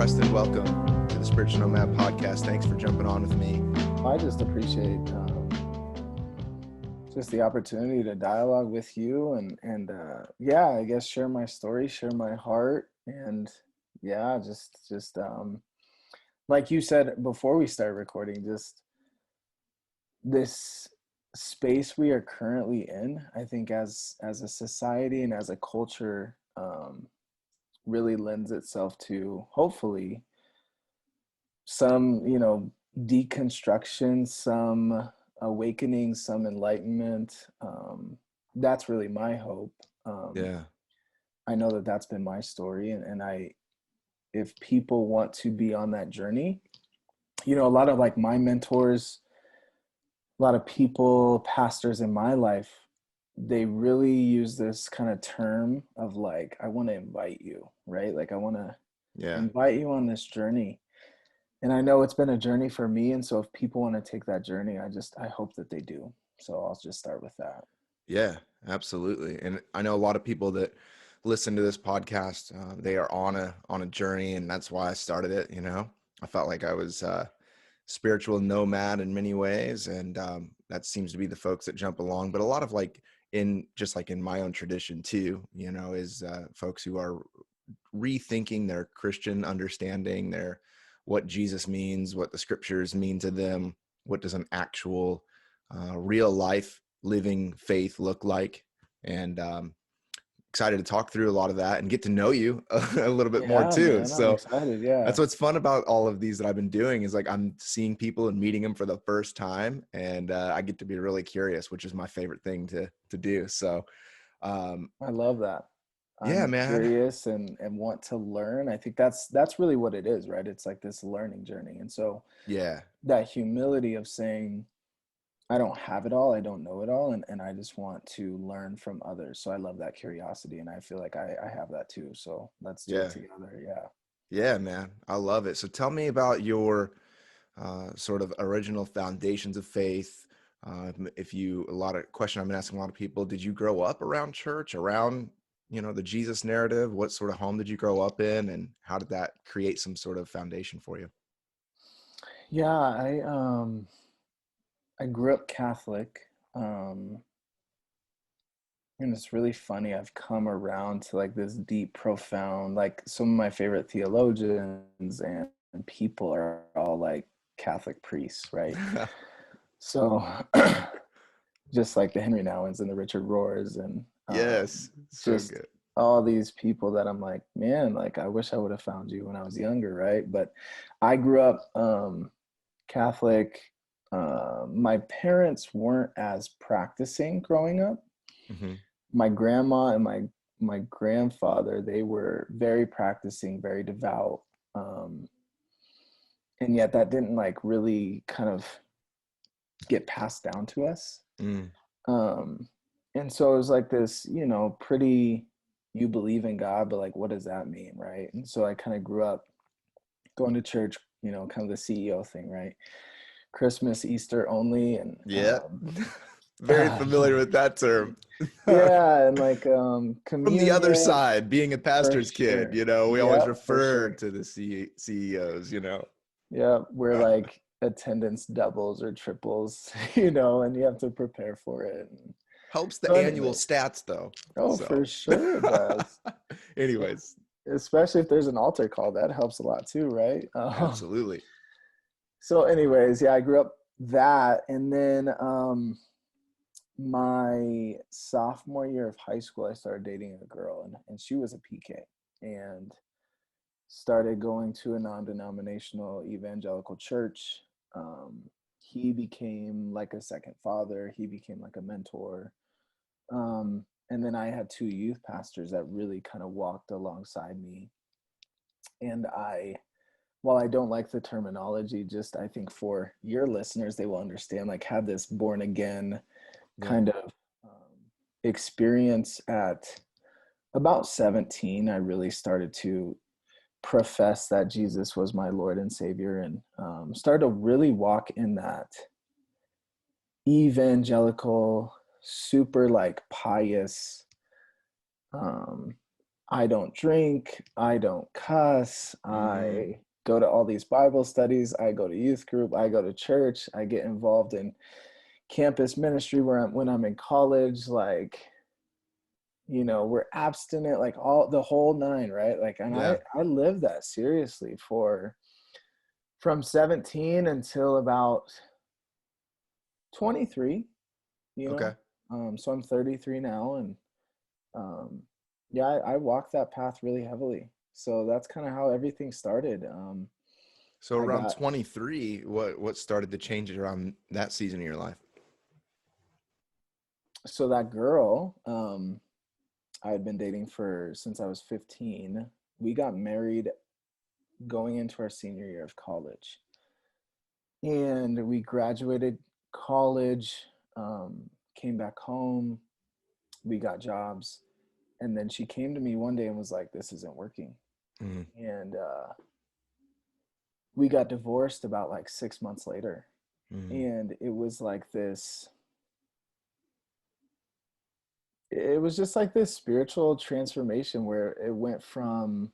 Preston. Welcome to the Spiritual Nomad podcast. Thanks for jumping on with me. I just appreciate just the opportunity to dialogue with you and I guess share my story, share my heart, and just like you said before we started recording, just this space we are currently in, I think as a society and as a culture, really lends itself to hopefully some, deconstruction, some awakening, some enlightenment. That's really my hope. Yeah. I know that that's been my story, and if people want to be on that journey, a lot of like my mentors, a lot of people, pastors in my life, they really use this kind of term of like, I want to invite you, right? Like I want to invite you on this journey. And I know it's been a journey for me. And so if people want to take that journey, I hope that they do. So I'll just start with that. Yeah, absolutely. And I know a lot of people that listen to this podcast, they are on a journey, and that's why I started it. I felt like I was spiritual nomad in many ways. And that seems to be the folks that jump along, but a lot of in my own tradition too, is folks who are rethinking their Christian understanding, what Jesus means, what the scriptures mean to them, what does an actual real life living faith look like. And excited to talk through a lot of that and get to know you a little bit more too. Man, So I'm excited. Yeah. That's what's fun about all of these that I've been doing is like I'm seeing people and meeting them for the first time, and I get to be really curious, which is my favorite thing to do. So I love that. Yeah, I'm man. curious and want to learn. I think that's really what it is, right? It's like this learning journey. And so Yeah, that humility of saying, I don't have it all, I don't know it all, and I just want to learn from others. So I love that curiosity, and I feel like I have that too. So let's do it together. Yeah, man. I love it. So tell me about your sort of original foundations of faith. Question I've been asking a lot of people, did you grow up around church, around, the Jesus narrative? What sort of home did you grow up in, and how did that create some sort of foundation for you? Yeah, I grew up Catholic. And it's really funny. I've come around to like this deep, profound, like some of my favorite theologians and people are all like Catholic priests, right? So just like the Henry Nouwens and the Richard Rohrs and Yes, so just good. all these people that I'm like, man, like I wish I would have found you when I was younger, right? But I grew up Catholic. My parents weren't as practicing growing up. Mm-hmm. My grandma and my grandfather, they were very practicing, very devout, and yet that didn't like really kind of get passed down to us. And so it was like this, pretty, you believe in God, but like what does that mean, right? And so I kind of grew up going to church, kind of the CEO thing, right? Christmas, Easter only, and very familiar with that term. and like From the other communion. side, being a pastor's kid, we always refer to the CEOs, Yeah, where like attendance doubles or triples, and you have to prepare for it. Helps the So annual anyways, stats though. for sure it does. Anyways. Especially if there's an altar call, that helps a lot too, right? Absolutely. So anyways, I grew up that, and then my sophomore year of high school, I started dating a girl, and she was a PK, and started going to a non-denominational evangelical church. He became like a second father. He became like a mentor. And then I had two youth pastors that really kind of walked alongside me. And while I don't like the terminology, just I think for your listeners, they will understand, like had this born again kind of experience at about 17. I really started to profess that Jesus was my Lord and Savior, and started to really walk in that evangelical, super like pious I don't drink, I don't cuss, Mm, I go to all these Bible studies, I go to youth group, I go to church, I get involved in campus ministry when I'm in college, like, we're abstinent, like all the whole nine, right? Like, and yeah. I lived that seriously from 17 until about 23, you Okay. know. So I'm 33 now, and um, yeah, I walked that path really heavily. So that's kind of how everything started. So I around got 23, what started to change around that season of your life? so that girl I had been dating for since I was 15. We got married going into our senior year of college, and we graduated college, came back home, we got jobs, and then she came to me one day and was like, "This isn't working." Mm, And we got divorced about like 6 months later, mm, and it was like this. It was just like this spiritual transformation where it went from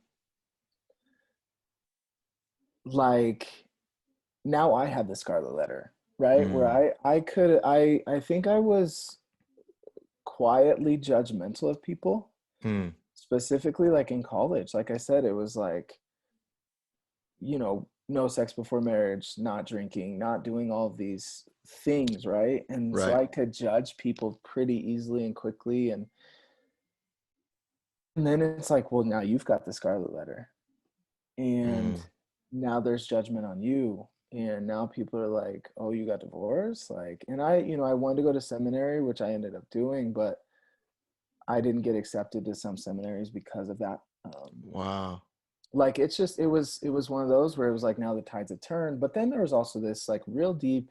like now I had the scarlet letter, right? Where mm, I think I was quietly judgmental of people, mm. specifically like in college. Like I said, it was like, no sex before marriage, not drinking, not doing all of these things, right? And so Right. I could judge people pretty easily and quickly. And then it's like, well, now you've got the scarlet letter. And Mm, now there's judgment on you. And now people are like, oh, you got divorced? Like, and I wanted to go to seminary, which I ended up doing, but I didn't get accepted to some seminaries because of that. wow. Like it was one of those where it was like now the tides have turned, but then there was also this like real deep,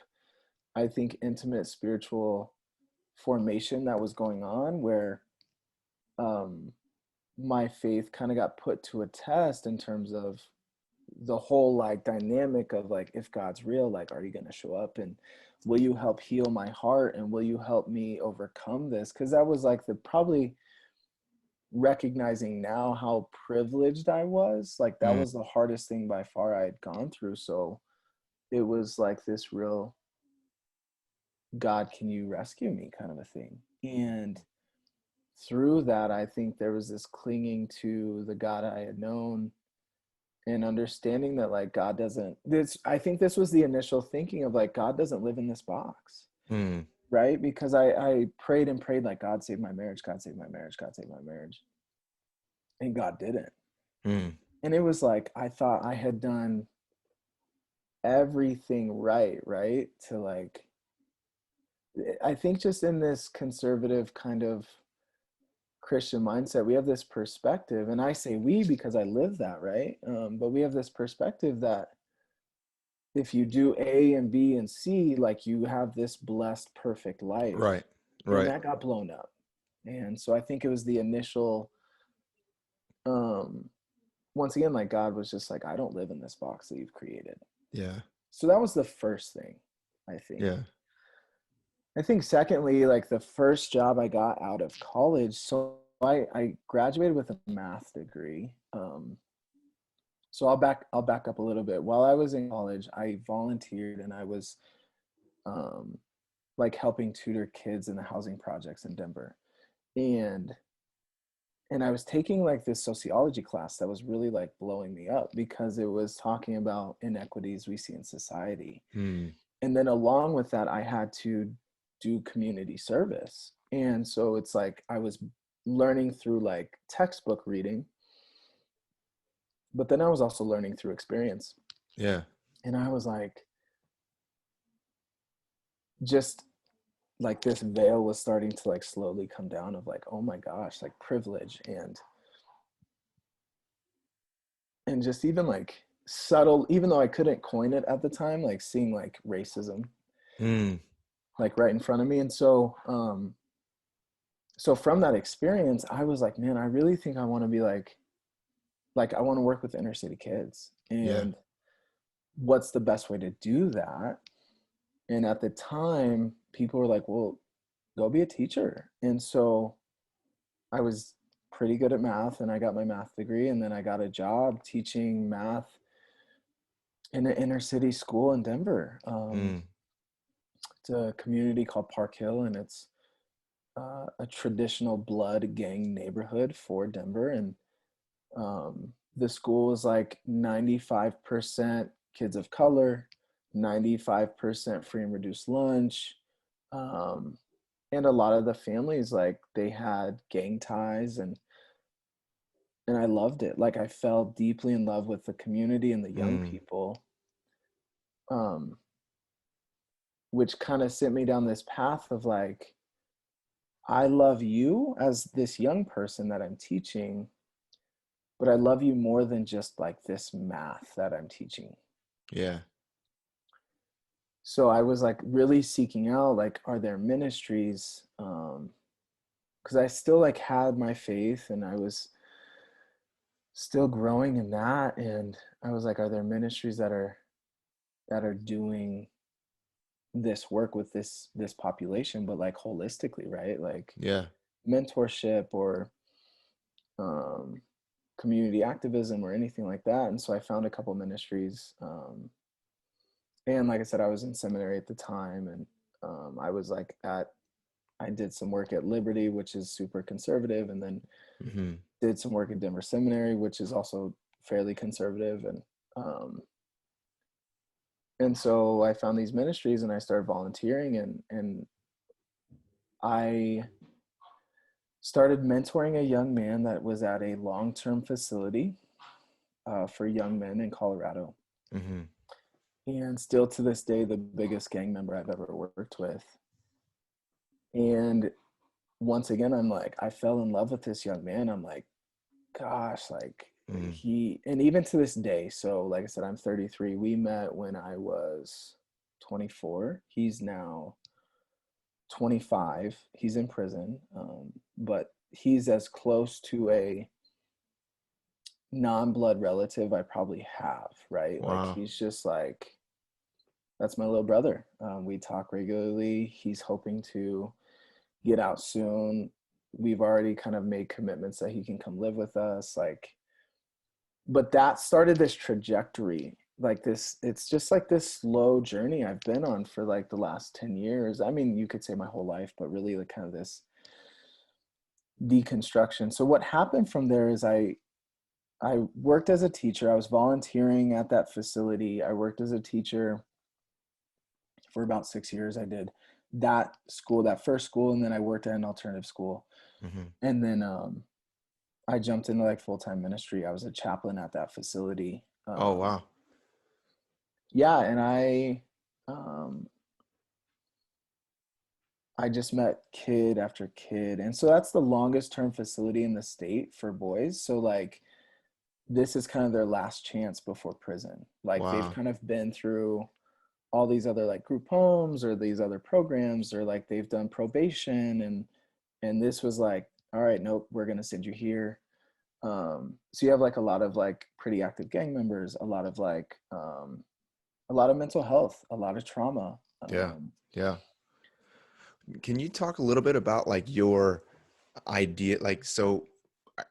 I think, intimate spiritual formation that was going on where um my faith kind of got put to a test in terms of the whole like dynamic of like, if God's real, like, are you going to show up, and will you help heal my heart, and will you help me overcome this? Because that was like the probably recognizing now how privileged I was, like that Mm, was the hardest thing by far I had gone through. So it was like this real God, can you rescue me kind of a thing. And through that, I think there was this clinging to the God I had known, and understanding that like God doesn't this I think this was the initial thinking of like God doesn't live in this box, mm, right? Because I prayed and prayed like, God save my marriage, God save my marriage, God save my marriage. And God didn't. mm. And it was like I thought I had done everything right, to like I think just in this conservative kind of Christian mindset, we have this perspective, and I say we because I live that, right? But we have this perspective that if you do A and B and C, like you have this blessed, perfect life. Right. And Right. that got blown up. And so I think it was the initial, um, once again, like God was just like, I don't live in this box that you've created. Yeah. So that was the first thing, I think. Yeah. I think secondly, like the first job I got out of college, so I graduated with a math degree. So I'll back up a little bit. While I was in college, I volunteered, and I was um, like helping tutor kids in the housing projects in Denver. And and I was taking like this sociology class that was really like blowing me up because it was talking about inequities we see in society. Mm, And then along with that, I had to do community service. And so it's like I was learning through like textbook reading, but then I was also learning through experience. yeah. And I was like, just like this veil was starting to like slowly come down of like, oh my gosh, like privilege and just even like subtle, even though I couldn't coin it at the time, like seeing like racism Mm, like right in front of me. And so from that experience, I was like, man, I really think I want to be like I want to work with inner city kids. yeah. And what's the best way to do that? And at the time, people were like, well, go be a teacher. And so I was pretty good at math, and I got my math degree, and then I got a job teaching math in an inner city school in Denver. Mm, It's a community called Park Hill, and it's a traditional blood gang neighborhood for Denver. And the school is like 95% kids of color, 95% free and reduced lunch. Um, and a lot of the families, like, they had gang ties, and I loved it. Like, I fell deeply in love with the community and the young mm, people, um, which kind of sent me down this path of like, I love you as this young person that I'm teaching, but I love you more than just like this math that I'm teaching. yeah. So I was like really seeking out, like, are there ministries? Because I still like had my faith, and I was still growing in that. And I was like, are there ministries that are doing this work with this population, but like holistically, right? Like Yeah. mentorship or um, community activism or anything like that. And so I found a couple ministries. And like I said, I was in seminary at the time, and I was like I did some work at Liberty, which is super conservative, and then Hmm. did some work at Denver Seminary, which is also fairly conservative. Um, and so I found these ministries, and I started volunteering, and I started mentoring a young man that was at a long-term facility for young men in Colorado. Hmm. And still to this day, the biggest gang member I've ever worked with. And once again, I'm like, I fell in love with this young man. I'm like, gosh, like, Mm. and even to this day, so like I said, I'm 33. We met when I was 24. He's now 25. He's in prison, but he's as close to a non-blood relative I probably have, right? Like, Wow. he's just like, that's my little brother. We talk regularly. He's hoping to get out soon. We've already kind of made commitments that he can come live with us. Like, but that started this trajectory. Like this, it's just like this slow journey I've been on for like the last 10 years. I mean, you could say my whole life, but really like kind of this deconstruction. So what happened from there is I worked as a teacher. I was volunteering at that facility. I worked as a teacher for about 6 years. I did that school, that first school, and then I worked at an alternative school. Hmm. And then I jumped into like full-time ministry. I was a chaplain at that facility. Oh, wow. Yeah, and um, I just met kid after kid, and so that's the longest term facility in the state for boys. So like this is kind of their last chance before prison. Like they've Wow. kind of been through all these other like group homes or these other programs, or like they've done probation, and this was like, all right, nope, we're gonna send you here. So you have like a lot of like pretty active gang members, a lot of like a lot of mental health, a lot of trauma. Yeah. Yeah. Can you talk a little bit about like your idea, like, so,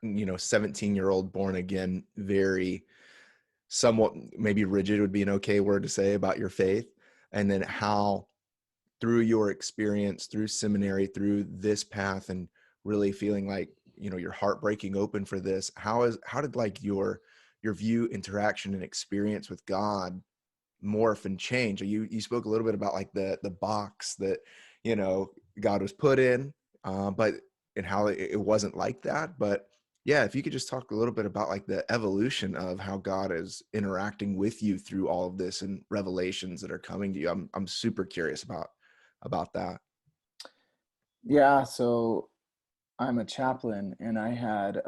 17-year-old born again, very somewhat maybe rigid would be an okay word to say about your faith, and then how through your experience, through seminary, through this path, and really feeling like, your heart breaking open for this, how did like your view, interaction, and experience with God morph and change? You spoke a little bit about like the box that you know God was put in, but and how it wasn't like that. But yeah, if you could just talk a little bit about like the evolution of how God is interacting with you through all of this and revelations that are coming to you. I'm super curious about that. Yeah, so I'm a chaplain, and I had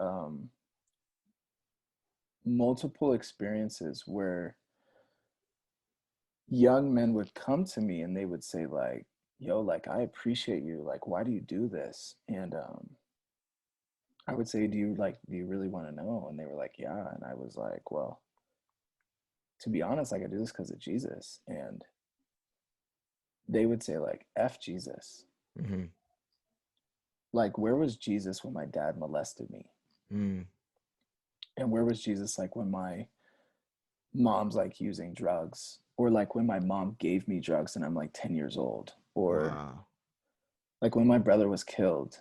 multiple experiences where young men would come to me and they would say like, yo, like, I appreciate you, like, why do you do this? And I would say, do you really want to know? And they were like, yeah. And I was like, well, to be honest, like, I do this because of Jesus. And they would say like, F Jesus. Hmm. Like, where was Jesus when my dad molested me? Mm. And where was Jesus like when my mom's like using drugs, or like when my mom gave me drugs and I'm like 10 years old, or Wow. like when my brother was killed.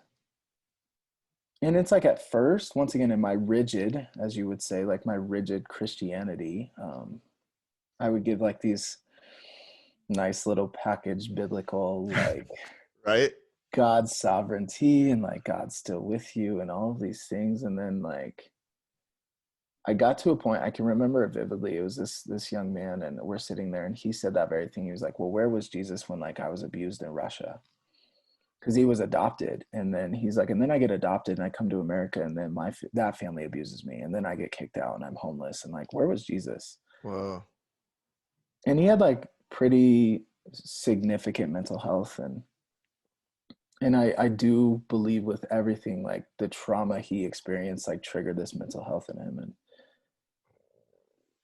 And it's like at first, once again, in my rigid, as you would say, like my rigid Christianity, I would give like these nice little packaged biblical, like Right? God's sovereignty and like God's still with you and all of these things. And then like I got to a point, I can remember it vividly. It was this young man, and we're sitting there and he said that very thing. He was like, well, where was Jesus when like I was abused in Russia? Because he was adopted. And then he's like, and then I get adopted and I come to America, and then that family abuses me, and then I get kicked out and I'm homeless, and like, where was Jesus? Whoa. And he had like pretty significant mental health, and I do believe with everything, like the trauma he experienced like triggered this mental health in him.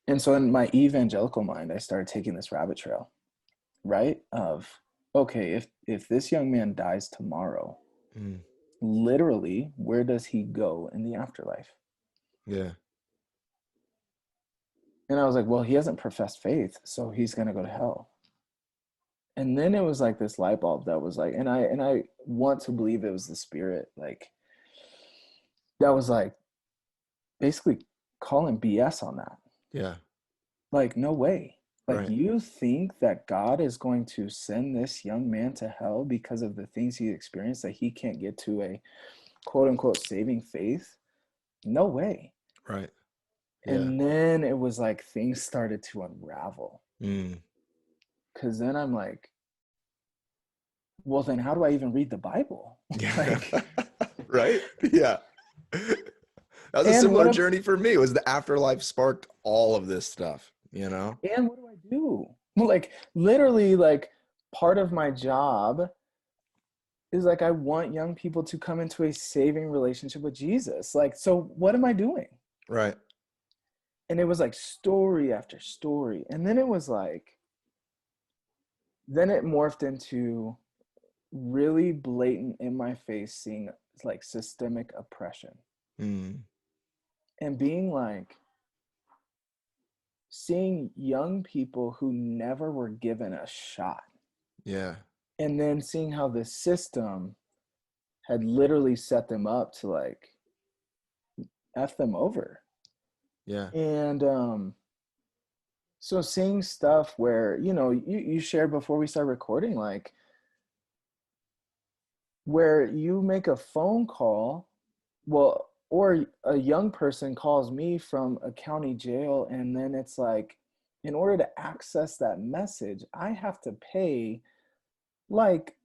And so in my evangelical mind, I started taking this rabbit trail, right? Of, okay, if this young man dies tomorrow, Mm. literally, where does he go in the afterlife? Yeah. And I was like, well, he hasn't professed faith, so he's gonna go to hell. And then it was like this light bulb that was like, and I want to believe it was the spirit, like that was like basically calling BS on that. Yeah. Like, no way. Like, Right. you think that God is going to send this young man to hell because of the things he experienced, that he can't get to a quote unquote saving faith? No way. Right. Yeah. And then it was like things started to unravel. Mm. Cause then I'm like, well, then how do I even read the Bible? Yeah. Like, Right? Yeah. That was a and similar journey for me. It was the afterlife sparked all of this stuff, you know? what do I do? Like, literally, like, part of my job is like, I want young people to come into a saving relationship with Jesus. Like, so what am I doing? Right. And it was like story after story. And then it was like, then it morphed into really blatant in my face seeing like systemic oppression, Mm. and being like, seeing young people who never were given a shot, Yeah. and then seeing how the system had literally set them up to like F them over. Yeah. And so seeing stuff where, you shared before we start recording, like where you make a phone call, well, or a young person calls me from a county jail, and then it's like, in order to access that message, I have to pay like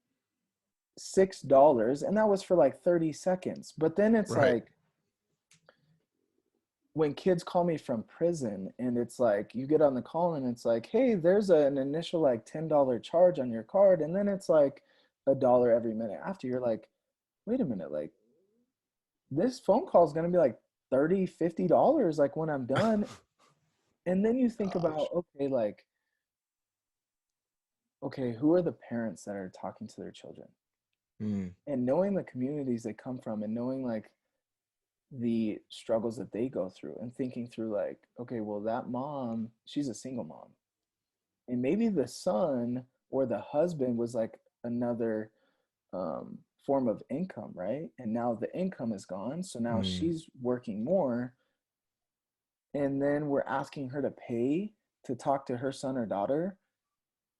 $6, and that was for like 30 seconds. But then it's Right. like, when kids call me from prison, and it's like, you get on the call and it's like, hey, there's an initial like $10 charge on your card, and then it's like $1 every minute after. You're like, wait a minute, like this phone call is going to be like 30, $50 like when I'm done. And then you think about, Gosh. okay, like, okay, who are the parents that are talking to their children, Mm. and knowing the communities they come from, and knowing like the struggles that they go through, and thinking through like, okay, well, that mom, she's a single mom, and maybe the son or the husband was like another form of income, right? And now the income is gone, so now Mm. she's working more, and then we're asking her to pay to talk to her son or daughter,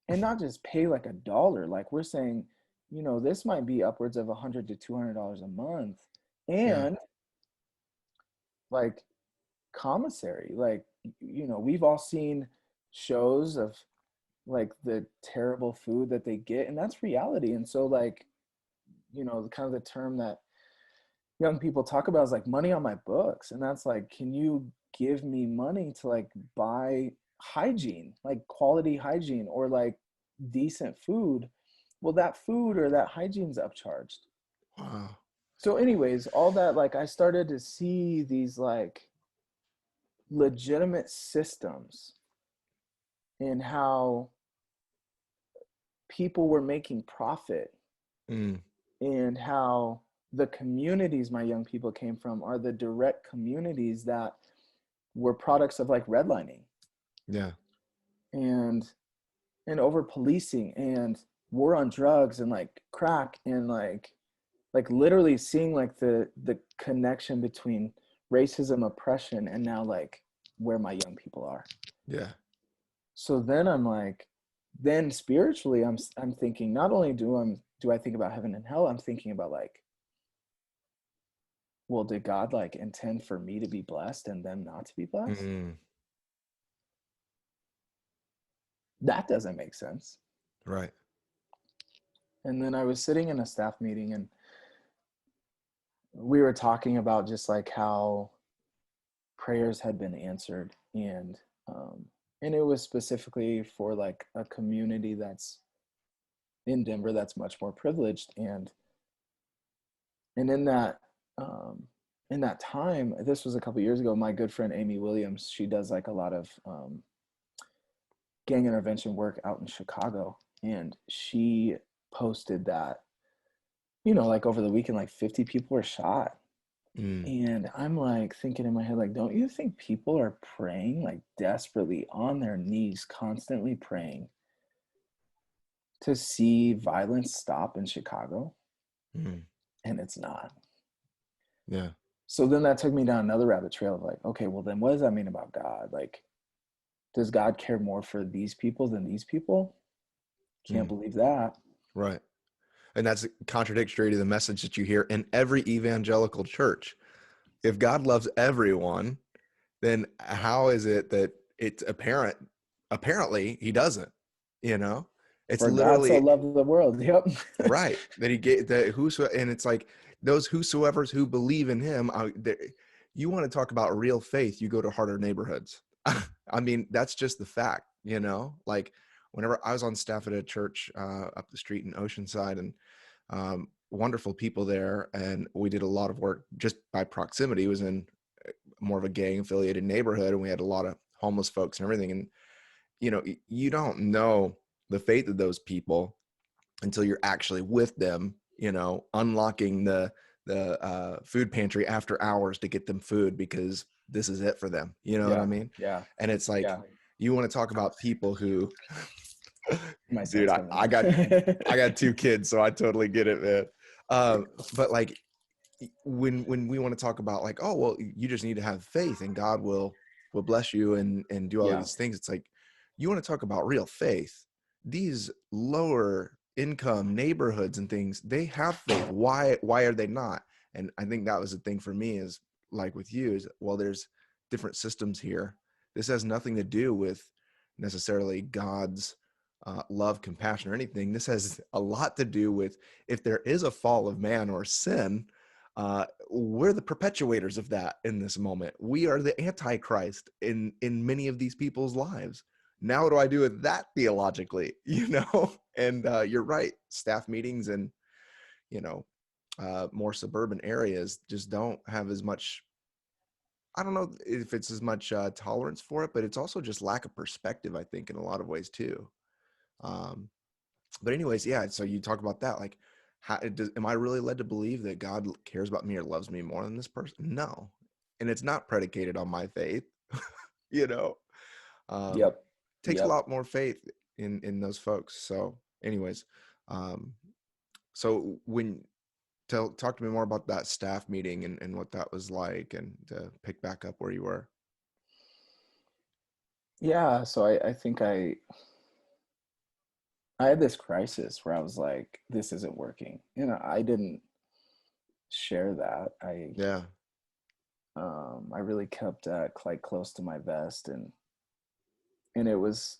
and not just pay like $1. Like, we're saying, this might be upwards of $100 to $200 a month. Yeah. And like commissary, like, we've all seen shows of like the terrible food that they get, and that's reality. And so like, kind of the term that young people talk about is like money on my books. And that's like, can you give me money to like buy hygiene, like quality hygiene, or like decent food? Well, that food or that hygiene's upcharged. Wow. So anyways, all that, like, I started to see these like legitimate systems in how people were making profit, Mm. and how the communities my young people came from are the direct communities that were products of like redlining Yeah. and over policing and war on drugs and like crack and like literally seeing like the connection between racism, oppression, and now like where my young people are. Yeah. So then I'm like, then spiritually I'm thinking, not only do I think about heaven and hell, I'm thinking about like, well, did God like intend for me to be blessed and them not to be blessed? Mm, That doesn't make sense. right. And then I was sitting in a staff meeting and we were talking about just like how prayers had been answered, and it was specifically for like a community that's in Denver that's much more privileged, and um in that time, this was a couple years ago, my good friend Amy Williams, she does like a lot of gang intervention work out in Chicago, and she posted that, like over the weekend like 50 people were shot. Mm, And I'm like thinking in my head, like, don't you think people are praying, like desperately on their knees, constantly praying to see violence stop in Chicago? mm, And it's not. yeah. So then that took me down another rabbit trail of like, okay, well, then what does that mean about God? Like, does God care more for these people than these people? Can't Mm, believe that. right. And that's contradictory to the message that you hear in every evangelical church. If God loves everyone, then how is it that it's apparently he doesn't, you know? It's For God so literally loved the world. Yep. right that he gave that whoso, and it's like those whosoever's who believe in him. You want to talk about real faith, you go to harder neighborhoods. I mean, that's just the fact, like whenever I was on staff at a church up the street in Oceanside, and wonderful people there, and we did a lot of work just by proximity. It was in more of a gang affiliated neighborhood, and we had a lot of homeless folks and everything. And you don't know the faith of those people until you're actually with them, unlocking the food pantry after hours to get them food, because this is it for them, you know what I Yeah. mean? Yeah. And it's like, Yeah. you want to talk about people who My dude, son's I, coming I got in. I got two kids, so I totally get it, man. But like, when we want to talk about like, oh well, you just need to have faith and God will bless you and do all of Yeah. these things. It's like, you want to talk about real faith. These lower income neighborhoods and things, they have faith. Why are they not? And I think that was the thing for me, is like with you, is, well, there's different systems here. This has nothing to do with necessarily God's love, compassion, or anything. This has a lot to do with, if there is a fall of man or sin, we're the perpetuators of that in this moment. We are the antichrist in many of these people's lives. Now what do I do with that theologically? And you're right, staff meetings and more suburban areas just don't have as much, I don't know if it's as much tolerance for it, but it's also just lack of perspective, I think, in a lot of ways too. um, but anyways, yeah, so you talk about that, like, am I really led to believe that God cares about me or loves me more than this person? No. And it's not predicated on my faith. you know um Yep. Takes a Yep. lot more faith in those folks. So anyways, um so when talk to me more about that staff meeting and what that was like, and to pick back up where you were. Yeah. So I think I had this crisis where I was like, this isn't working. I didn't share that. Yeah. I really kept quite close to my vest, and it was,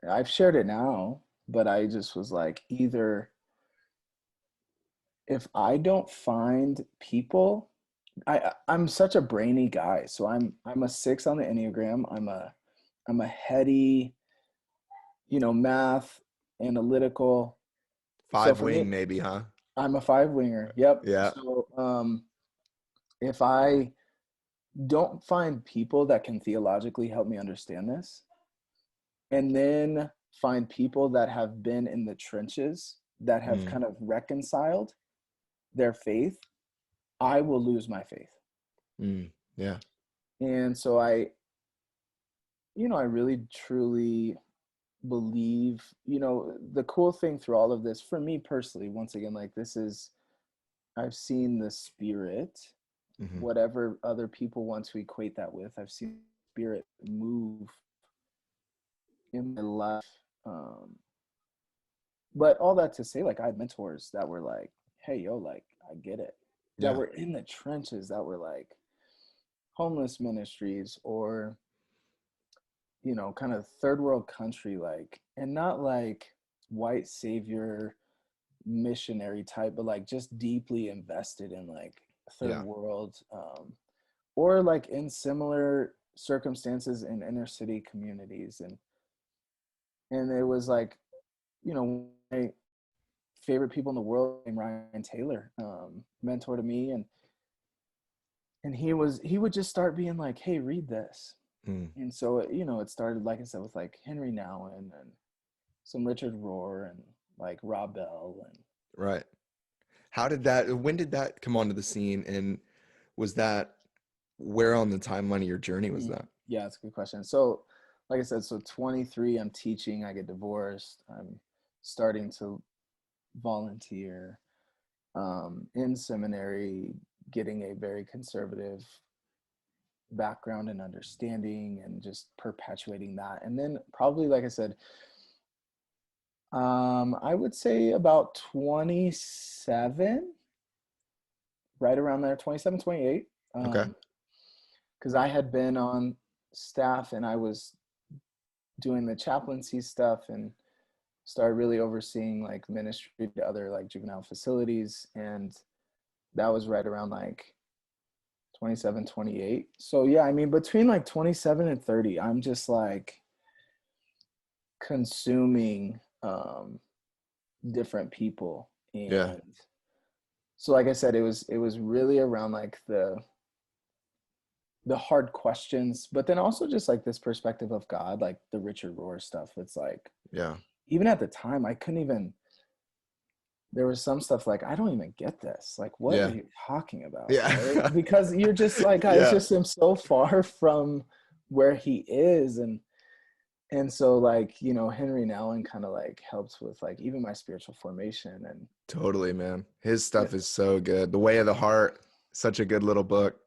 I've shared it now, but I just was like, either if I don't find people, I'm such a brainy guy. So I'm a 6 on the Enneagram. I'm a heady, math, analytical. So Five for me, wing maybe, huh? I'm a 5 winger. Yep. Yeah. So if I don't find people that can theologically help me understand this, and then find people that have been in the trenches that have Mm, kind of reconciled their faith, I will lose my faith. Yeah. And so I really truly believe, the cool thing through all of this for me personally, once again, like I've seen the Spirit, Hmm. whatever other people want to equate that with, I've seen the Spirit move in my life. Um, but all that to say, like, I had mentors that were like, hey, yo, like, I get it. That Yeah. were in the trenches, that were like homeless ministries or, kind of third world country, like, and not like white savior missionary type, but like just deeply invested in like third Yeah. world, or like in similar circumstances in inner city communities. And it was like, my favorite people in the world named Ryan Taylor, mentor to me. And he would just start being like, hey, read this. Mm. And so it started, like I said, with like Henry Nouwen and some Richard Rohr and like Rob Bell. And Right. When did that come onto the scene? And was that, where on the timeline of your journey was that? Yeah, that's a good question. So like I said, so 23, I'm teaching, I get divorced, I'm starting to volunteer, in seminary, getting a very conservative background and understanding and just perpetuating that. And then probably, like I said, I would say about 27, right around there, 27, 28. Okay. Because I had been on staff and I was doing the chaplaincy stuff and started really overseeing like ministry to other like juvenile facilities. And that was right around like 27, 28. So yeah, I mean, between like 27 and 30, I'm just like consuming different people. Yeah. And so like I said, it was really around like the hard questions, but then also just like this perspective of God, like the Richard Rohr stuff. It's like, Yeah. even at the time, I couldn't even, there was some stuff like, I don't even get this. Like, what are Yeah. you talking about? Right? Yeah. Because you're just like, I Yeah. just am so far from where he is. And so like, Henry Nouwen kind of like helps with like even my spiritual formation and Totally, man. His stuff is so good. The Way of the Heart, such a good little book.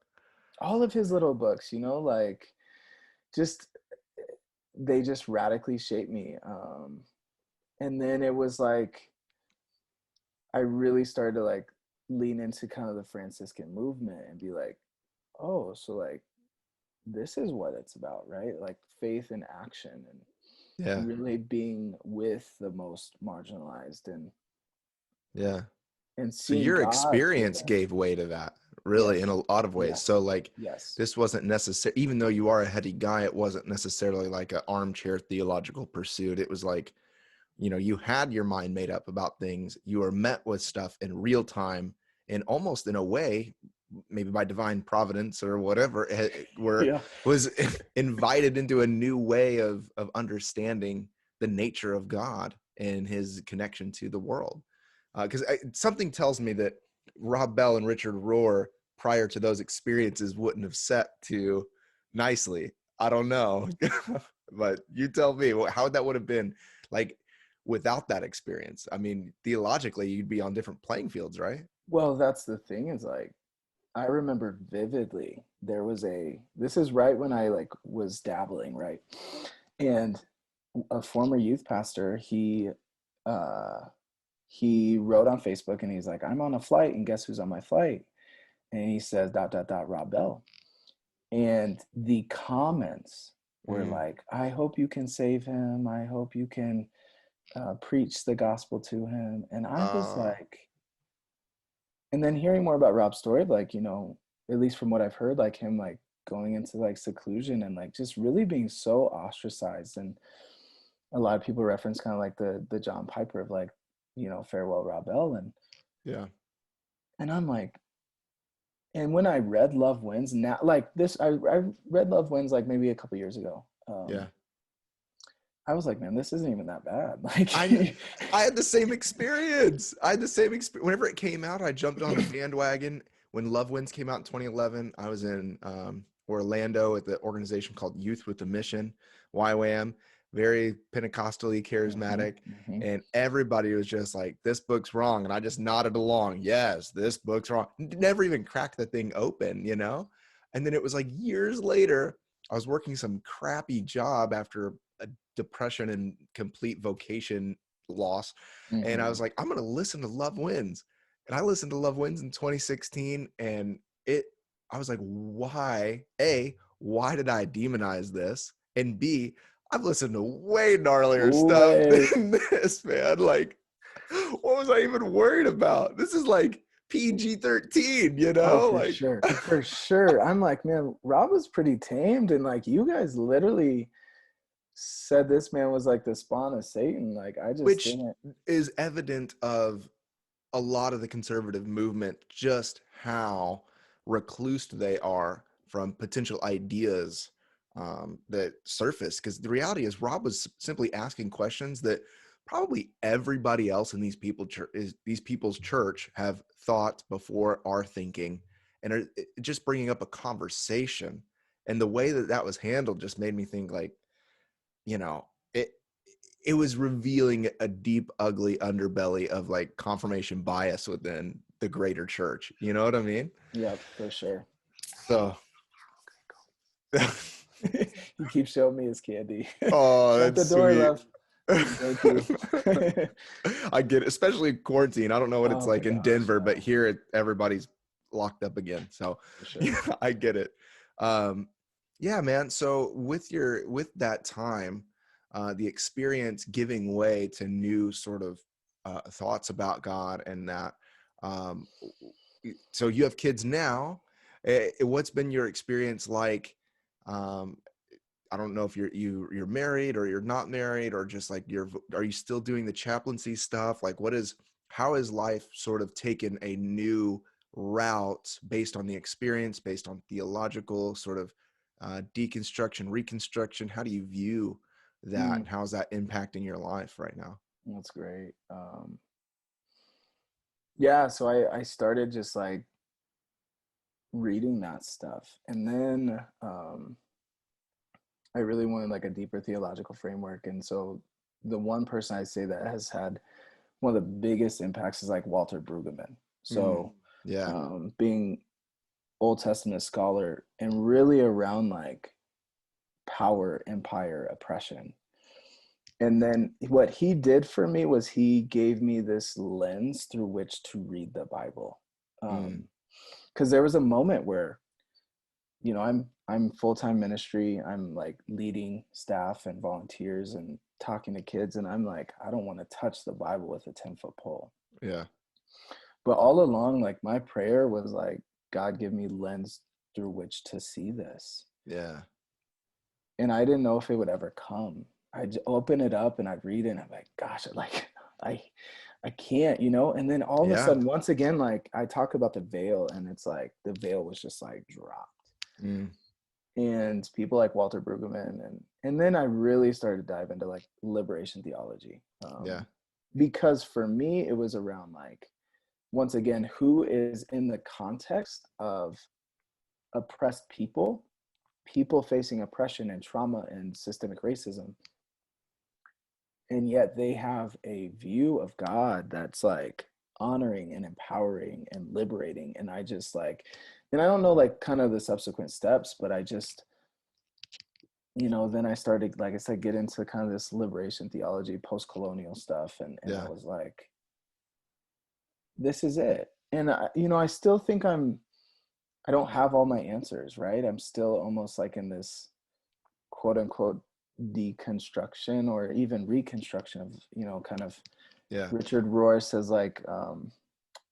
all of his little books, like just, they just radically shaped me. And then it was like, I really started to like lean into kind of the Franciscan movement and be like, oh, so like this is what it's about, right? Like faith in action Yeah. and really being with the most marginalized Yeah. and So seeing your God through experience them. gave way to that, really, in Yes. a lot of ways. So Yes. like, Yes. this wasn't necessary, even though you are a heady guy, it wasn't necessarily like an armchair theological pursuit. It was like, you had your mind made up about things. You were met with stuff in real time, and almost in a way, maybe by divine providence or whatever, Yeah. was invited into a new way of understanding the nature of God and his connection to the world. Because something tells me that Rob Bell and Richard Rohr, prior to those experiences, wouldn't have set too nicely. I don't know, but you tell me how that would have been like without that experience. I mean, theologically, you'd be on different playing fields, right? Well, that's the thing is like, I remember vividly this is right when I like was dabbling, right? And a former youth pastor, uh he wrote on Facebook and he's like, I'm on a flight and guess who's on my flight? And he says dot dot dot Rob Bell. And the comments were Mm. like, I hope you can save him. I hope you can preach the gospel to him. And I was Uh, like, and then hearing more about Rob's story, like, at least from what I've heard, like him like going into like seclusion and like just really being so ostracized. And a lot of people reference kind of like the John Piper of like, farewell Rob Bell. yeah, And I'm like, and when I read Love Wins, now like this, I read Love Wins like maybe a couple years ago. yeah. I was like, man, this isn't even that bad. I Like, I had the same experience. I had the same experience. Whenever it came out, I jumped on the bandwagon. when Love Wins came out in 2011, I was in Orlando at the organization called Youth with a Mission, YWAM, very Pentecostally Mm-hmm, charismatic. mm-hmm, And everybody was just like, this book's wrong. And I just nodded along. Yes, this book's wrong. Never even cracked the thing open, you know? And then it was like years later, I was working some crappy job after a depression and complete vocation loss. And I mm-hmm. was like, I'm going to listen to Love Wins. And I listened to Love Wins in 2016. And I was like, why did I demonize this? And B, I've listened to way gnarlier stuff Wait. than this, man. Like, what was I even worried about? This is like PG-13, you Oh, know? for Like, sure. For sure. I'm like, man, Rob was pretty tamed. And like, you guys literally said this man was like the spawn of Satan. Like, I just which didn't. is evident of a lot of the conservative movement, just how reclused they are from potential ideas that surface. Because the reality is, Rob was simply asking questions that probably everybody else in these people's church have thought before are thinking, and are just bringing up a conversation. And the way that that was handled just made me think, like, you know, it was revealing a deep, ugly underbelly of like confirmation bias within the greater church. You know what I mean? Yep, for sure. So, He keeps showing me his candy. oh, At the that's door, sweet. love. Thank you. I get it, especially quarantine. I don't know what it's Oh my like in gosh, Denver, but yeah, here everybody's locked up again. So, for sure. yeah, I get it. Um, yeah, man. So with that time, the experience giving way to new sort of thoughts about God and that. Um, so you have kids now. What's been your experience like? Um, I don't know if you're married or you're not married, or just like are you still doing the chaplaincy stuff? Like, how has life sort of taken a new route based on the experience, based on theological sort of deconstruction, reconstruction? How do you view that, Mm, and how is that impacting your life right now? that's great. Yeah, so I started just like reading that stuff, and then I really wanted like a deeper theological framework, and so the one person I say that has had one of the biggest impacts is like Walter Brueggemann. Mm, So yeah, being Old Testament scholar and really around like power, empire, oppression. And then what he did for me was he gave me this lens through which to read the Bible. mm, Because there was a moment where, you know, I'm full-time ministry. I'm like leading staff and volunteers and talking to kids, and I'm like, I don't want to touch the Bible with a 10-foot pole. yeah, But all along, like my prayer was like, God, give me lens through which to see this. yeah, And I didn't know if it would ever come. I'd open it up and I'd read it and I'm like, gosh, like I I can't, you know? And then all of a yeah, sudden, once again, like I talk about the veil and it's like the veil was just like dropped. mm, And people like Walter Brueggemann and then I really started to dive into like liberation theology. yeah, Because for me, it was around like, once again, who is in the context of oppressed people, people facing oppression and trauma and systemic racism, and yet they have a view of God that's like honoring and empowering and liberating. And I just like, and I don't know like kind of the subsequent steps, but I just, you know, then I started, like I said, get into kind of this liberation theology, post-colonial stuff, and I yeah, was like, this is it. And I, you know, I still think I don't have all my answers, right? I'm still almost like in this quote unquote deconstruction or even reconstruction of, you know, kind of yeah, Richard Rohr says like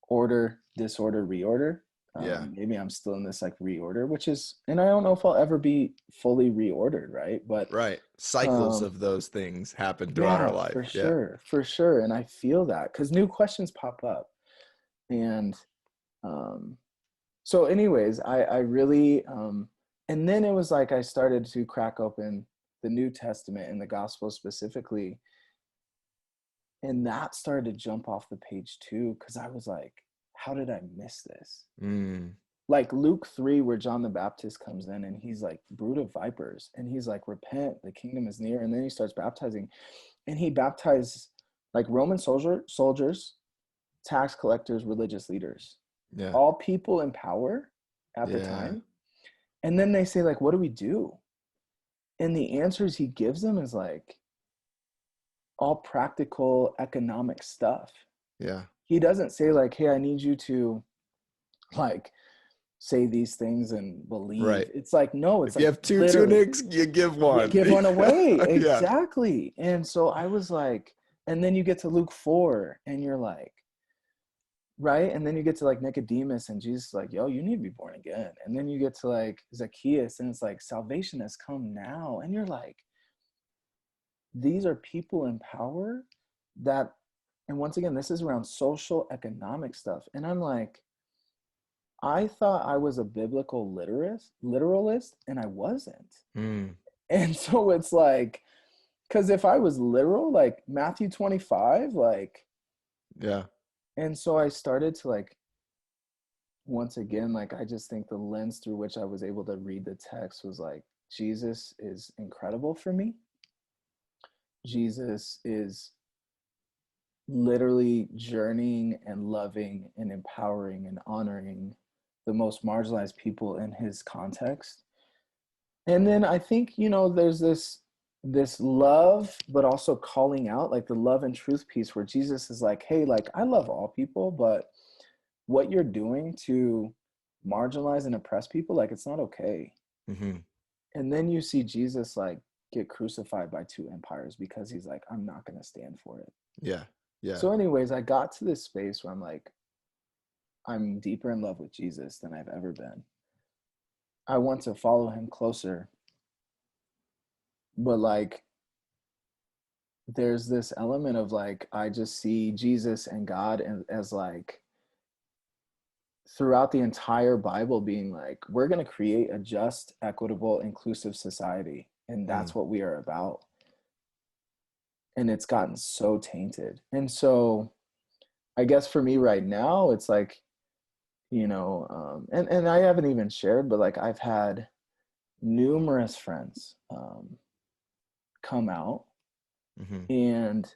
order, disorder, reorder. yeah. Maybe I'm still in this like reorder, which is, and I don't know if I'll ever be fully reordered, right? But Right. Cycles um, of those things happen throughout our yeah, life. for Yeah. sure, for sure. And I feel that because new questions pop up. And um, so anyways, I really, and then it was like I started to crack open the New Testament and the gospel specifically, and that started to jump off the page too, because I was like, how did I miss this? Mm. Like Luke 3, where John the Baptist comes in and he's like, brood of vipers. And he's like, repent, the kingdom is near. And then he starts baptizing. And he baptized like Roman soldiers, tax collectors, religious leaders, Yeah. all people in power at the Yeah. time. And then they say, like, what do we do? And the answers he gives them is like all practical economic stuff. Yeah. He doesn't say like, hey, I need you to like say these things and believe. Right. It's like, no, it's If you like have two literally tunics, you give you one. give one away. Yeah. Exactly. And so I was like, and then you get to Luke 4 and you're like, right? And then you get to like Nicodemus and Jesus is like, yo, you need to be born again. And then you get to like Zacchaeus and it's like, salvation has come now. And you're like, these are people in power that, and once again, this is around social economic stuff. And I'm like, I thought I was a biblical literalist, and I wasn't. Mm. And so it's like, because if I was literal, like Matthew 25, like, Yeah. and so I started to like, once again, like, I just think the lens through which I was able to read the text was like, Jesus is incredible for me. Jesus is literally journeying and loving and empowering and honoring the most marginalized people in his context. And then I think, you know, there's this love, but also calling out, like the love and truth piece where Jesus is like, hey, like I love all people, but what you're doing to marginalize and oppress people, like it's not okay. Mm-hmm. And then you see Jesus like get crucified by two empires because he's like, I'm not going to stand for it. Yeah. Yeah. So anyways, I got to this space where I'm like, I'm deeper in love with Jesus than I've ever been. I want to follow him closer. But like, there's this element of like, I just see Jesus and God as like, throughout the entire Bible being like, we're going to create a just, equitable, inclusive society. And Mm. that's what we are about. And it's gotten so tainted. And so I guess for me right now, it's like, you know, and I haven't even shared, but like I've had numerous friends come out Mm-hmm. and,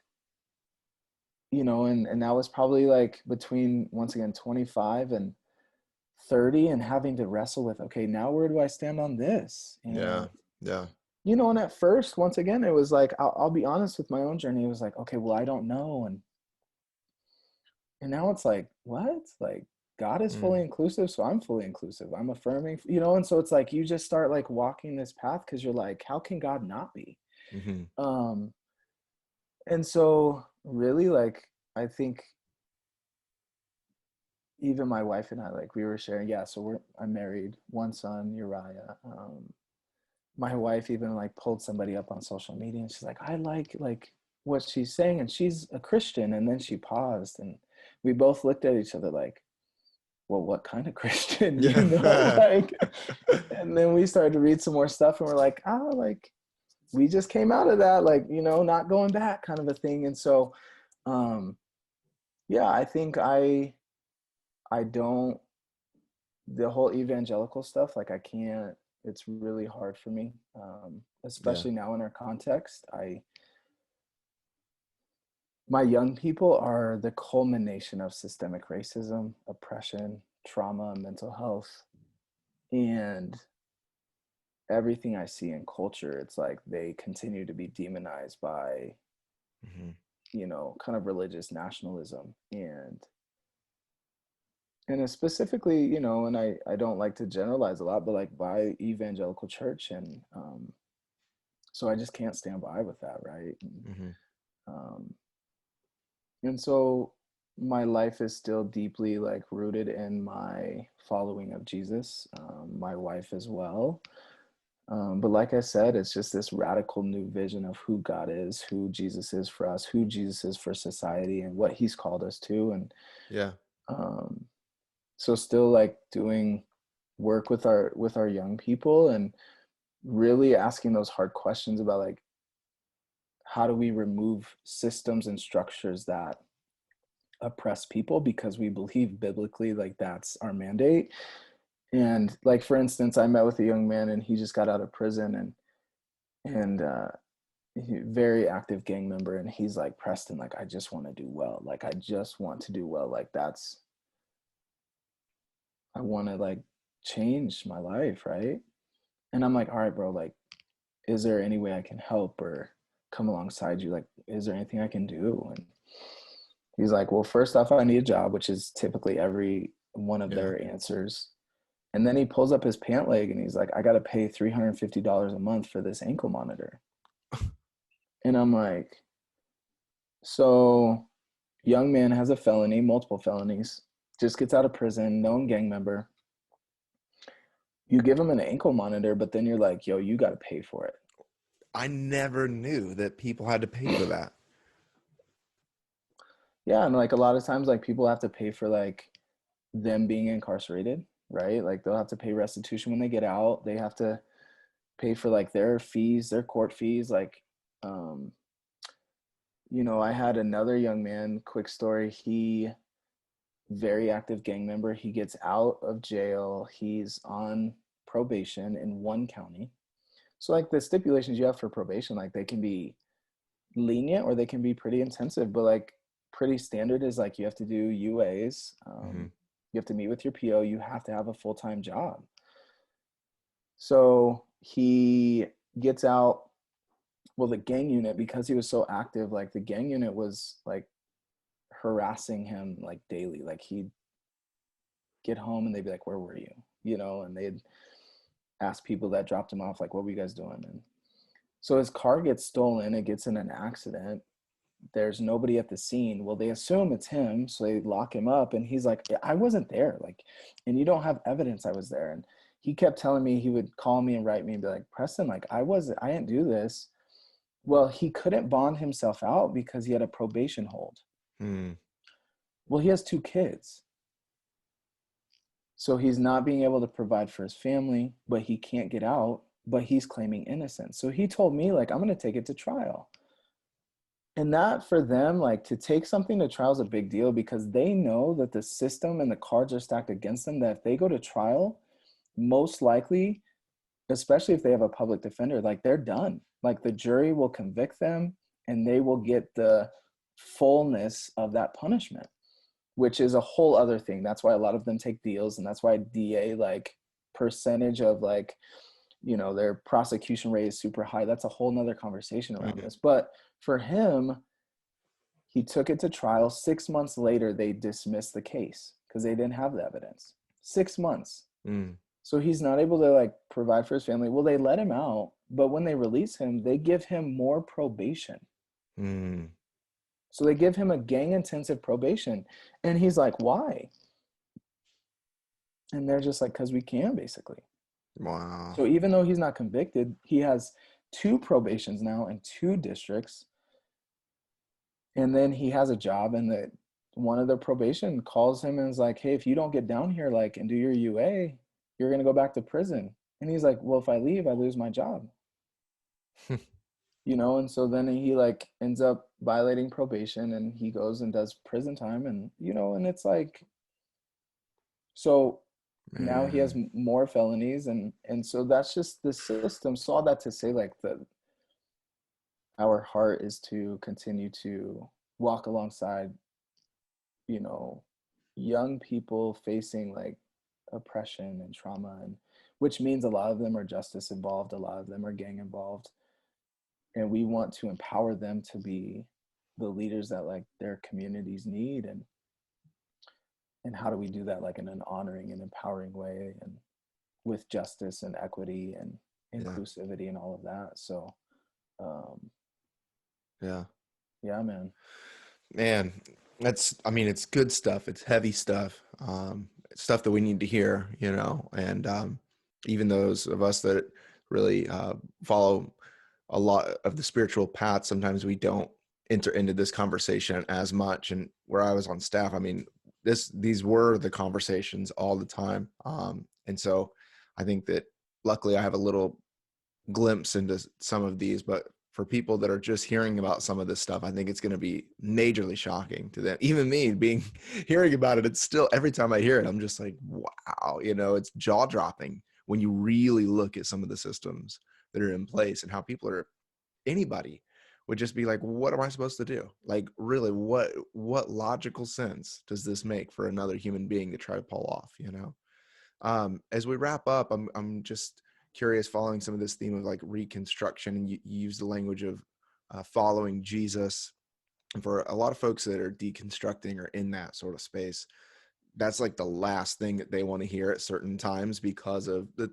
you know, and that was probably like between, once again, 25 and 30 and having to wrestle with, okay, now where do I stand on this? Yeah. And, Yeah. you know, and at first, once again, it was like, I'll be honest with my own journey. It was like, okay, well, I don't know. And now it's like, what? Like, God is fully Mm. inclusive, so I'm fully inclusive. I'm affirming, you know, and so it's like you just start like walking this path because you're like, how can God not be? Mm-hmm. Um, and so really like I think even my wife and I, like we were sharing, yeah, so I'm married, one son, Uriah. My wife even like pulled somebody up on social media and she's like, I like what she's saying, and she's a Christian, and then she paused and we both looked at each other like, well, what kind of Christian, you know, Yeah. like, and then we started to read some more stuff and we're like, like we just came out of that, like, you know, not going back kind of a thing. And so, um, yeah, I think I don't, the whole evangelical stuff, like I can't, it's really hard for me. Yeah. Especially now in our context, my young people are the culmination of systemic racism, oppression, trauma, mental health, and everything I see in culture, it's like they continue to be demonized by, Mm-hmm. you know, kind of religious nationalism and it's specifically, you know, and I don't like to generalize a lot, but like by evangelical church. And so I just can't stand by with that, right? Mm-hmm. Um, and so my life is still deeply like rooted in my following of Jesus, my wife as well. But like I said, it's just this radical new vision of who God is, who Jesus is for us, who Jesus is for society, and what He's called us to. And Yeah. um, so, still like doing work with our young people and really asking those hard questions about like how do we remove systems and structures that oppress people because we believe biblically like that's our mandate. And like for instance, I met with a young man and he just got out of prison, and very active gang member, and he's like, Preston, like I just want to do well. Like I just want to do well. Like I want to like change my life, right? And I'm like, all right, bro, like is there any way I can help or come alongside you? Like, is there anything I can do? And he's like, well, first off, I need a job, which is typically every one of Yeah. their answers. And then he pulls up his pant leg and he's like, I got to pay $350 a month for this ankle monitor. And I'm like, so young man has a felony, multiple felonies, just gets out of prison, known gang member. You give him an ankle monitor, but then you're like, yo, you got to pay for it. I never knew that people had to pay for that. Yeah. And like a lot of times, like people have to pay for like them being incarcerated, right? Like they'll have to pay restitution when they get out. They have to pay for like their fees, their court fees. Like, um, I had another young man, quick story. He, very active gang member. He gets out of jail. He's on probation in one county. So like the stipulations you have for probation, like they can be lenient or they can be pretty intensive, but like pretty standard is like you have to do UAs. Mm-hmm. You have to meet with your PO. You have to have a full-time job. So he gets out. Well, the gang unit, because he was so active, like the gang unit was like harassing him like daily. Like he'd get home and they'd be like, where were you? And they'd ask people that dropped him off, like, what were you guys doing? And so his car gets stolen. It gets in an accident. There's nobody at the scene. Well, they assume it's him. So they lock him up. And he's like, I wasn't there. Like, and you don't have evidence I was there. And he kept telling me, he would call me and write me and be like, Preston, like I didn't do this. Well, he couldn't bond himself out because he had a probation hold. Mm. Well, he has 2 kids. So he's not being able to provide for his family, but he can't get out, but he's claiming innocence. So he told me, like, I'm going to take it to trial. And that for them, like to take something to trial is a big deal because they know that the system and the cards are stacked against them, that if they go to trial, most likely, especially if they have a public defender, like they're done. Like the jury will convict them and they will get the fullness of that punishment, which is a whole other thing. That's why a lot of them take deals, and that's why DA like percentage of like, their prosecution rate is super high. That's a whole nother conversation around Mm. this. But for him, he took it to trial. 6 months later, they dismissed the case because they didn't have the evidence. 6 months. Mm. So he's not able to like provide for his family. Well, they let him out, but when they release him, they give him more probation. Mm. So they give him a gang intensive probation. And he's like, why? And they're just like, because we can, basically. Wow. So even though he's not convicted, he has 2 probations now in 2 districts. And then he has a job, and one of the probation calls him and is like, hey, if you don't get down here like and do your UA, you're going to go back to prison. And he's like, well, if I leave, I lose my job. And so then he like ends up violating probation and he goes and does prison time, and it's like, so now he has Man. more felonies, and so that's just the system. So all that to say, like, our heart is to continue to walk alongside, you know, young people facing like oppression and trauma, and which means a lot of them are justice involved, a lot of them are gang involved, and we want to empower them to be the leaders that like their communities need. And how do we do that like in an honoring and empowering way, and with justice and equity and Yeah. inclusivity and all of that. So um Yeah. yeah, man. Man, I mean, it's good stuff. It's heavy stuff. Stuff that we need to hear, and even those of us that really follow a lot of the spiritual path, sometimes we don't enter into this conversation as much. And where I was on staff, I mean, these were the conversations all the time. And so I think that luckily I have a little glimpse into some of these, but for people that are just hearing about some of this stuff, I think it's going to be majorly shocking to them. Even me being hearing about it, it's still, every time I hear it, I'm just like, wow, it's jaw dropping when you really look at some of the systems that are in place and how people are, anybody would just be like, what am I supposed to do? Like, really, what logical sense does this make for another human being to try to pull off, As we wrap up, I'm just curious, following some of this theme of like reconstruction, and you use the language of following Jesus. And for a lot of folks that are deconstructing or in that sort of space, that's like the last thing that they want to hear at certain times, because of the,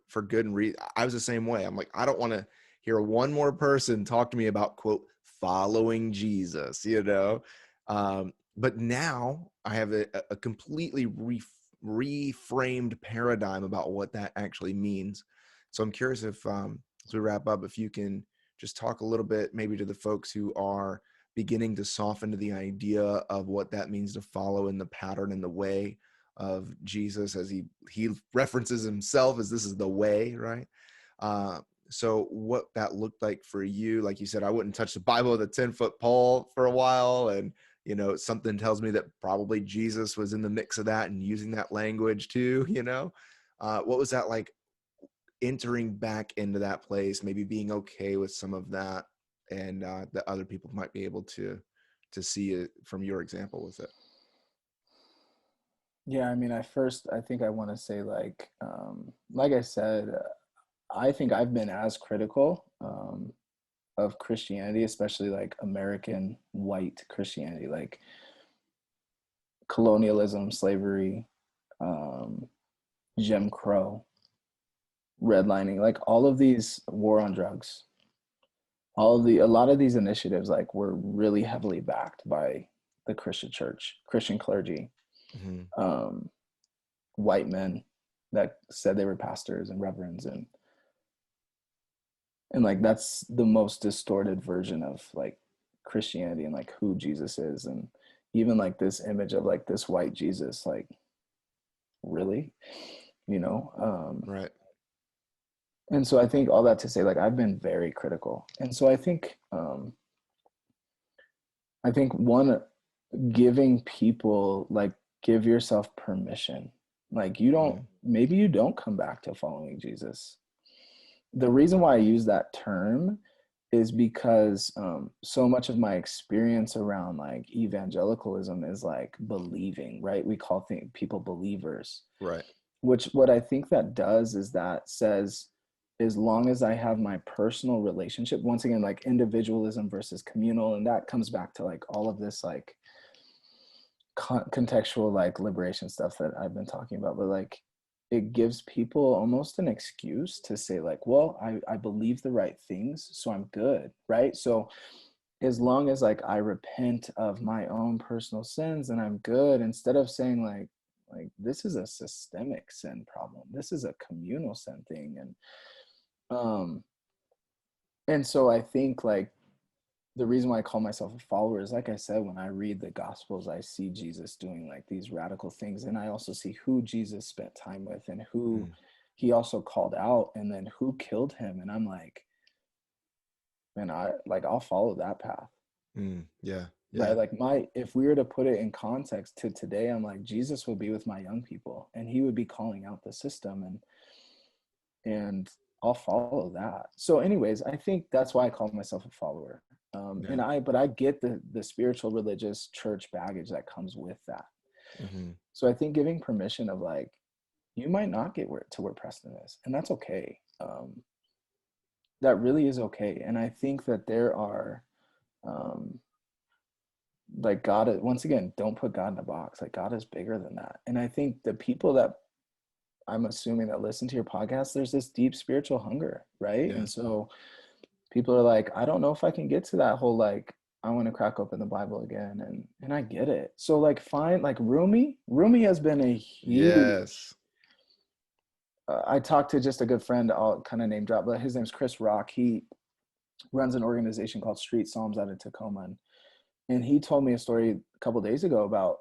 for good and reason. I was the same way. I'm like, I don't want to hear one more person talk to me about, quote, following Jesus, but now I have a completely reframed paradigm about what that actually means. So I'm curious if, as we wrap up, if you can just talk a little bit maybe to the folks who are beginning to soften to the idea of what that means to follow in the pattern and the way of Jesus, as he references himself as this is the way, right? So what that looked like for you, like you said, I wouldn't touch the Bible with a 10-foot pole for a while. And, something tells me that probably Jesus was in the mix of that and using that language too, what was that like, entering back into that place, maybe being okay with some of that, and that other people might be able to see it from your example with it? Yeah, I mean, I think I want to say like I said, I think I've been as critical of Christianity, especially like American white Christianity, like colonialism, slavery, um, Jim Crow, redlining, like all of these, war on drugs, a lot of these initiatives like were really heavily backed by the Christian church, Christian clergy, Mm-hmm. um, white men that said they were pastors and reverends, and like that's the most distorted version of like Christianity and like who Jesus is. And even like this image of like this white Jesus, like really, you know Right. and so I think all that to say, like I've been very critical. And so I think one, giving people like, give yourself permission, like you don't, Mm-hmm. maybe you don't come back to following Jesus. The reason why I use that term is because so much of my experience around like evangelicalism is like believing, right? We call people believers, Right. which what I think that does is that says, as long as I have my personal relationship, once again, like individualism versus communal, and that comes back to like all of this like contextual like liberation stuff that I've been talking about, but like it gives people almost an excuse to say like, well, I believe the right things, so I'm good, right? So as long as like I repent of my own personal sins and I'm good, instead of saying like this is a systemic sin problem, this is a communal sin thing. Um and so I think like the reason why I call myself a follower is, like I said, when I read the gospels, I see Jesus doing like these radical things, and I also see who Jesus spent time with and who Mm. he also called out, and then who killed him. And I'm like, man, I'll follow that path. Mm. Yeah. Yeah. Right? Like if we were to put it in context to today, I'm like, Jesus would be with my young people and he would be calling out the system, and I'll follow that. So anyways, I think that's why I call myself a follower. Yeah. But I get the spiritual religious church baggage that comes with that. Mm-hmm. So I think giving permission of like, you might not get where Preston is, and that's okay. That really is okay. And I think that there are, um, like God, once again, don't put God in a box. Like God is bigger than that. And I think the people that I'm assuming that listen to your podcast, there's this deep spiritual hunger, right? Yeah. And so people are like, I don't know if I can get to that whole like, I want to crack open the Bible again, and I get it. So like, find like Rumi has been a huge. Yes. I talked to just a good friend, I'll kind of name drop, but his name's Chris Rock. He runs an organization called Street Psalms out of Tacoma, and he told me a story a couple of days ago about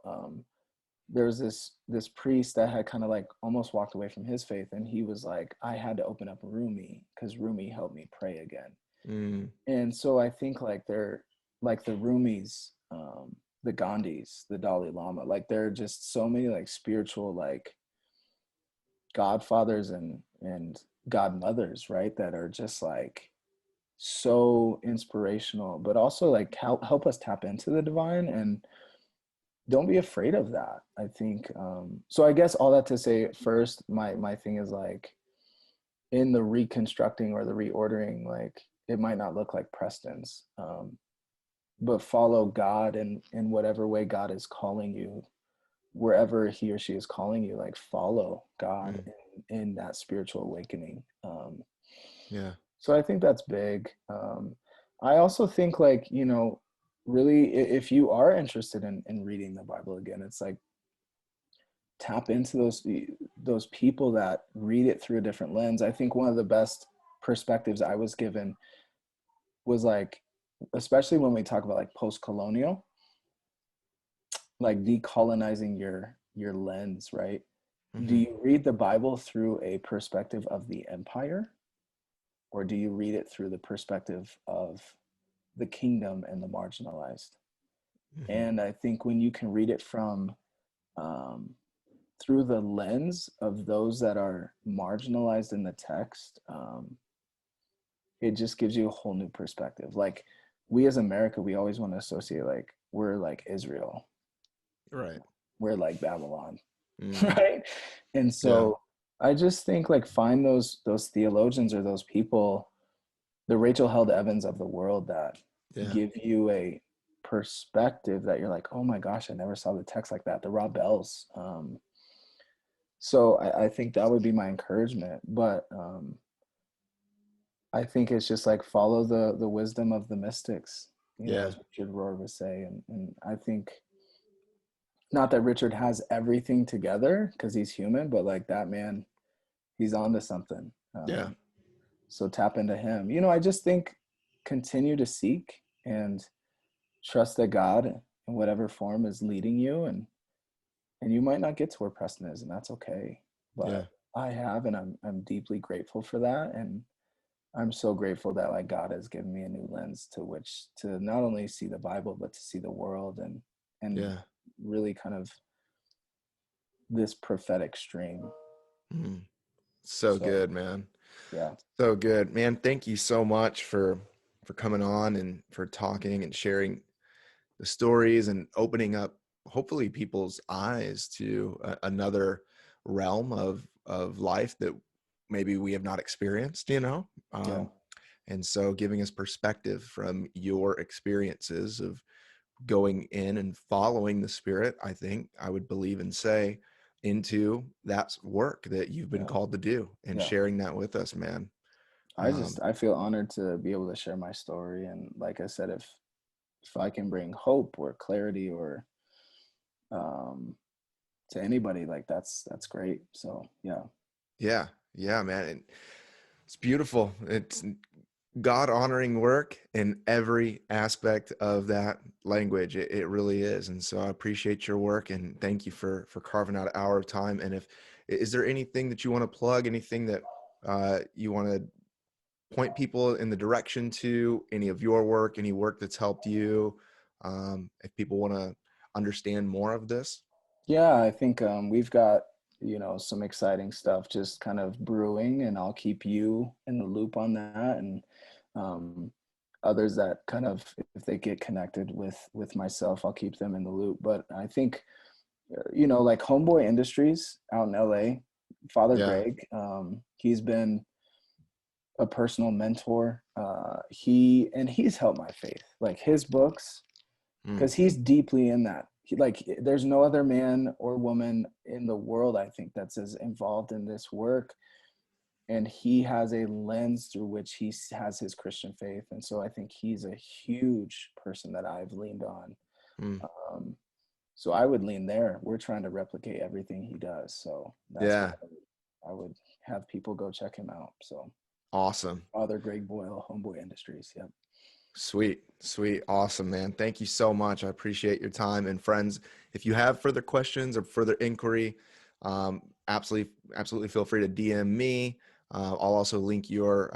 there was this priest that had kind of like almost walked away from his faith, and he was like, I had to open up Rumi because Rumi helped me pray again. Mm, And so I think like they're like the Rumis, the Gandhis, the Dalai Lama, like there are just so many like spiritual like godfathers and godmothers, right? That are just like so inspirational, but also like help us tap into the divine, and don't be afraid of that. I think so I guess all that to say, first, my thing is like in the reconstructing or the reordering, like it might not look like Preston's, but follow God in whatever way God is calling you, wherever he or she is calling you, like follow God mm, in that spiritual awakening. yeah. So I think that's big. I also think like, really, if you are interested in reading the Bible again, it's like tap into those people that read it through a different lens. I think one of the best perspectives I was given was like, especially when we talk about like post-colonial, like decolonizing your lens, right? Do Mm-hmm. you read the Bible through a perspective of the empire, or do you read it through the perspective of the kingdom and the marginalized? Mm-hmm. And I think when you can read it from um, through the lens of those that are marginalized in the text, it just gives you a whole new perspective. Like we as America, we always want to associate like we're like Israel, Right. we're like Babylon, Mm, right? And yeah. so I just think like find those theologians or those people, the Rachel Held Evans of the world, that Yeah. give you a perspective that you're like, oh my gosh, I never saw the text like that. The Rob Bells. So I think that would be my encouragement. But I think it's just like follow the wisdom of the mystics, Yeah. as Richard Rohr would say. And I think not that Richard has everything together because he's human, but like that man, he's onto something. Yeah. So tap into him. I just think continue to seek and trust that God in whatever form is leading you, and you might not get to where Preston is, and that's okay. Yeah. But I have, and I'm deeply grateful for that. And I'm so grateful that like God has given me a new lens to which to not only see the Bible, but to see the world, and Yeah. really kind of this prophetic stream. Mm. So So good, man. yeah, So good, man. Thank you so much for coming on and for talking and sharing the stories and opening up hopefully people's eyes to another realm of life that maybe we have not experienced, yeah, and so giving us perspective from your experiences of going in and following the spirit, I think I would believe and say, into that work that you've been yeah, called to do, and yeah. sharing that with us, man. um I feel honored to be able to share my story, and like I said, if I can bring hope or clarity or um to anybody, like that's great. So yeah, yeah, yeah, man. And it's beautiful. It's God honoring work in every aspect of that language. It really is. And so I appreciate your work, and thank you for carving out an hour of time. And if is there anything that you want to plug, anything that you want to point people in the direction to, any of your work, any work that's helped you, if people want to understand more of this? yeah, I think we've got some exciting stuff just kind of brewing, and I'll keep you in the loop on that, and um, others that kind of, if they get connected with myself, I'll keep them in the loop. But I think like Homeboy Industries out in LA, Father Yeah. Greg, he's been a personal mentor. He's helped my faith, like his books, Mm, because he's deeply in that. Like there's no other man or woman in the world, I think, that's as involved in this work, and he has a lens through which he has his Christian faith, and so I think he's a huge person that I've leaned on. mm. um, so I would lean there. We're trying to replicate everything he does, so that's what Yeah. I would have people go check him out. So Awesome. Father Greg Boyle, Homeboy Industries. Yep. Sweet, sweet, awesome, man. Thank you so much. I appreciate your time. And friends, if you have further questions or further inquiry, absolutely feel free to DM me. I'll also link your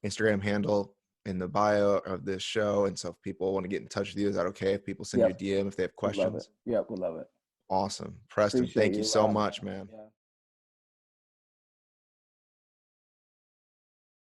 Instagram handle in the bio of this show. And so if people want to get in touch with you, is that okay if people send you a Yep. DM if they have Would love it. questions? Yep. Would love it. Awesome. Preston, Appreciate thank you you so allowing me much, on. man. Yeah.